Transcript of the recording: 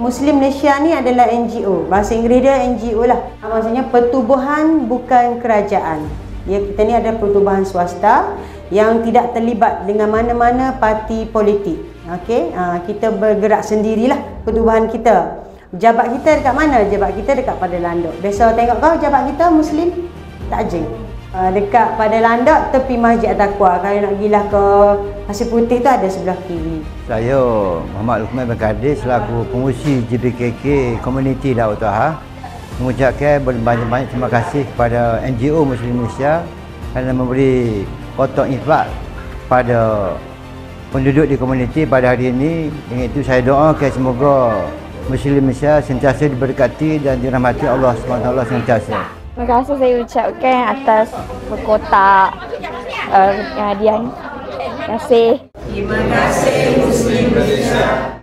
Muslim Malaysia ni adalah NGO. Bahasa Inggeris dia NGO lah. Maksudnya pertubuhan bukan kerajaan. Ya, kita ni ada pertubuhan swasta yang tidak terlibat dengan mana-mana parti politik. Okey, kita bergerak sendirilah pertubuhan kita. Jabat kita dekat mana? Jabat kita dekat pada landok. Biasa tengok kau jabat kita Muslim Takjeng. Dekat pada landok tepi Masjid At-Taqwa. Kalau nak gilah ke Pasir Putih tu ada sebelah kiri. Saya Muhammad Luqman bin Kadir selaku pengurusi GBKK Komuniti Daud Taha mengucapkan berbanyak-banyak terima kasih kepada NGO Muslim Malaysia kerana memberi kotak infak pada penduduk di komuniti pada hari ini. Dengan itu saya doakan semoga Muslim Malaysia sentiasa diberkati dan dirahmati Allah SWT sentiasa. Terima kasih saya ucapkan atas kotak hadiah ni. Terima kasih. Terima kasih Muslim Malaysia.